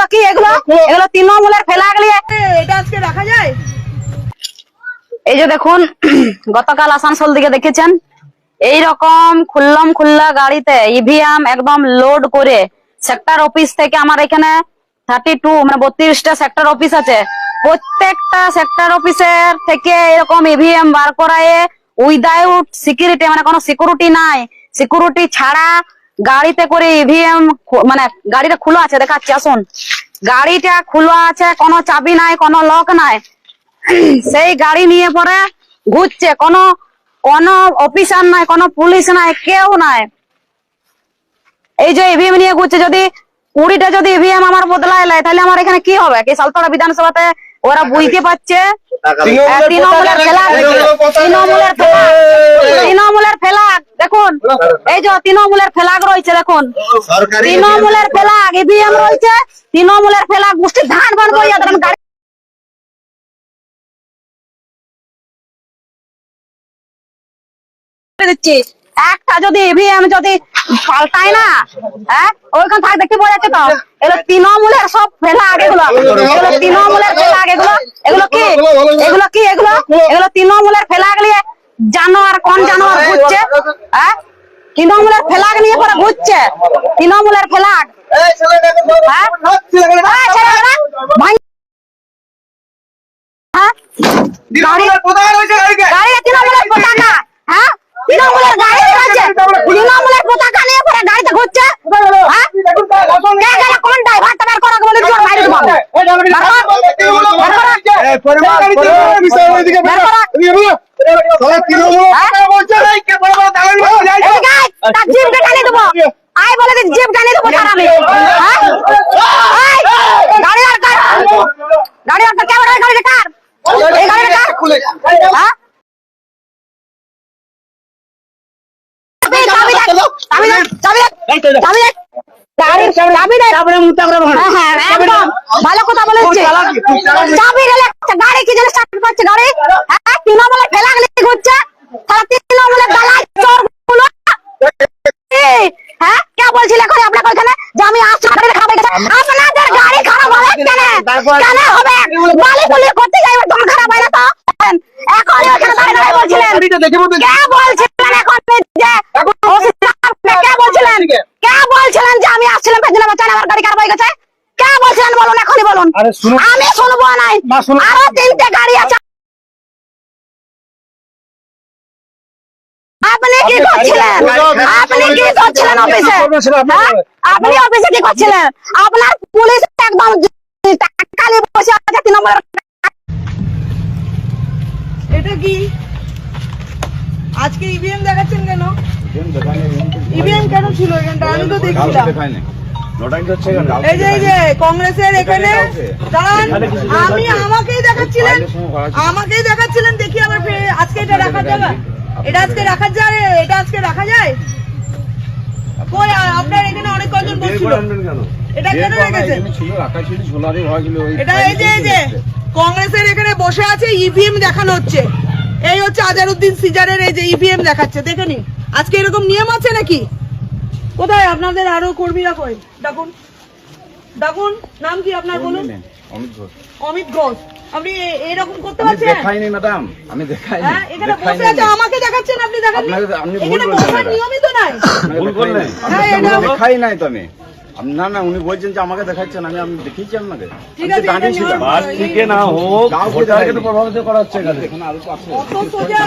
এগুলো কি এগুলো এগুলো তৃণমূলের ফ্ল্যাগ নিয়ে এটা আজকে রাখা যায়? এই যে দেখুন গতকাল আসানসোল দিকে দেখেছেন এইরকম খুল্লা গাড়িতে ইভিএম একদম লোড করে সেক্টর অফিস থেকে আমার এখানে 32 মানে 32টা সেক্টর অফিস আছে, প্রত্যেকটা সেক্টর অফিসের থেকে এরকম ইভিএম বার করায় উইদাউট সিকিউরিটি, মানে কোনো সিকিউরিটি নাই, সিকিউরিটি ছাড়া গাড়িতে করে ইভিএম, মানে গাড়িটা খোলা আছে, দেখাচ্ছি আসুন, গাড়িটা খোলা আছে, কোনো চাবি নাই, কোনো লক নাই, সেই গাড়ি নিয়ে পরে ঘুরছে, কোনো অফিসার নাই, কোনো পুলিশ নাই, কেউ নাই। এই যে ইভিএম নিয়ে ঘুরছে, যদি 20টা যদি ইভিএম আমার বদলায় লাই তাহলে আমার এখানে কি হবে? কি সালতলা বিধানসভাতে ওরা বুঝতে পারছে তৃণমূলের ফ্ল্যাগ দেখুন, এই যে তৃণমূলের ফ্ল্যাগ রয়েছে, দেখুন তৃণমূলের ফ্ল্যাগ ইভিএম রয়েছে, তৃণমূলের ফ্ল্যাগ গোষ্ঠী ধান বান করিয়া গাড়ি দিচ্ছি। একটা যদি ইভিএম যদি পাল্টায় না, হ্যাঁ ওইখান থাকে দেখতে পাওয়া যাচ্ছে তো, এগুলো তৃণমূলের সব ফ্ল্যাগ, এগুলো তৃণমূলের ফ্ল্যাগ, এগুলো কি এগুলো তৃণমূলের ফ্ল্যাগ নিয়ে জানোয়ার, কোন জানোয়ার ঘুরছে, হ্যাঁ তৃণমূলের ফ্ল্যাগ নিয়ে পরে ঘুরছে, তৃণমূলের ফ্ল্যাগ, তৃণমূলের পতাকা, হ্যাঁ তৃণমূলের গাড়ি রয়েছে, তৃণমূলের পতাকা নিয়ে পরে গাড়িতে ঘুরছে, কোন ড্রাইভারটা বের করা বলে জোর বাইরে দেবো, আয় বলে জিপ টানি দেবো আমি, গাড়ি আর ক্যামেরা গাড়ি কার, এই গাড়ি কার, হ্যাঁ ভালো কথা বলেছে, গাড়ি কি জিনিস গাড়ি তৃণমূলের ফ্ল্যাগ নিয়ে ঘুরছে, তৃণমূলের দালাল চোরগুলো, হ্যাঁ কে বলছিল এখন আপনার ওখানে যে আমি আসছি আপনাদের গাড়ি খারাপ হবে কেন হবে, বালি পুলি করতে যাইবে তখন খারাপ হয় না তো, এখন ওখানে দাঁড়িয়ে দাঁড়িয়ে বলছিলেন, কে বলছিলেন এখন কে বলছিলেন যে আমি আসছিলাম পেছনে বাঁচান আমার গাড়ি খারাপ হয়ে গেছে, কে বলছিলেন বলুন, এখনই বলুন, আমি শুনবো নাই, আরো 3টে গাড়ি আছে, আপনি কি করছিলেন, অফিসে, আপনি অফিসে কি করছিলেন, আপনার পুলিশ একদম কালি বসে আছে তৃণমূলের। এটা কি আজকে ইভিএম দেখাচ্ছেন কেন? ইভিএম কেন ছিল এখানটা? আমি তো দেখছিলাম এই যে কংগ্রেসের এখানে দাঁড়ান, আমাকেই দেখাচ্ছিলেন দেখি আবার আজকে এটা রাখা যাবে, এটা আজকে রাখা যায়, এটা আজকে রাখা যায় কই? আপনার এখানে অনেক কজন বসছিল, এটা কেন রেখেছেন? এটা এই যে কংগ্রেসের এখানে বসে আছে, ইভিএম দেখানো হচ্ছে, এই হচ্ছে আজহারউদ্দিন সিজারের এই যে ইভিএম দেখাচ্ছে, দেখে নিন আজকে এরকম নিয়ম আছে নাকি? কোথায় আপনাদের আরো কর্মীরা, কই ডাকুন, নাম কি আপনার বলুন? অমিত ঘোষ। আপনি এরকম করতে পারছেন? দেখাইনি ম্যাডাম, আমি দেখাইনি, এখানে বসে আছে আমাকে দেখাচ্ছেন, আপনি দেখেন এখানে বসার নিয়মই তো নাই, ভুল করলেন, দেখাই নাই তো আমি, না না উনি বলছেন যে আমাকে দেখাচ্ছেন, আমি দেখিয়েছি আপনাকে, ঠিক আছে দাঁড়িয়েছিলাম, বাস ঠিক না হোক ভোটারকে তো প্রভাবিত করা হচ্ছে, এখানে আরো আছে কত সোজা,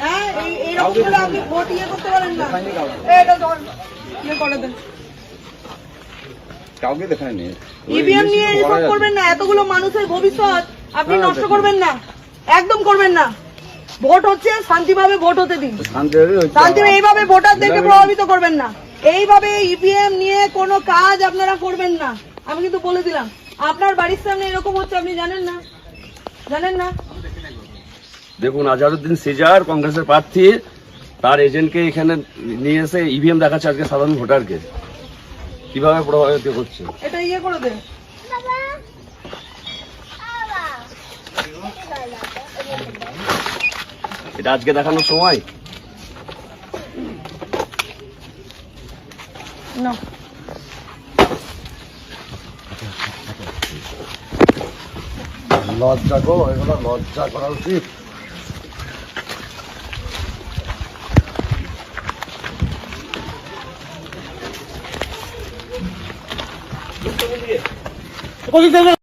হ্যাঁ এই রকম করে আপনি ভোট করতে পারেন না, এটা করে দেন, কাউকে দেখায়নি, ইভিএম নিয়ে এসব করবেন না, এতগুলো মানুষের ভবিষ্যৎ আপনি নষ্ট করবেন না, একদম করবেন না, ভোট হচ্ছে শান্তিভাবে ভোট হতে দিন, শান্তিভাবে, এইভাবে ভোটারদেরকে প্রভাবিত করবেন না, এইভাবে ইভিএম নিয়ে কোনো কাজ আপনারা করবেন না, আমি কিন্তু বলে দিলাম, আপনার বাড়ির সামনে এরকম হচ্ছে আপনি জানেন না? দেখুন আজহারউদ্দিন সিজার কংগ্রেসের প্রার্থী, তার এজেন্টকে এখানে নিয়ে এসে ইভিএম দেখাচ্ছে আজকে সাধারণ ভোটারকে, কিভাবে প্রভাবিত হচ্ছে, এটা করে দেন, এটা আজকে দেখানোর সময় না। লজ্জা গো, এগুলো লজ্জা করা উচিত। কোথায়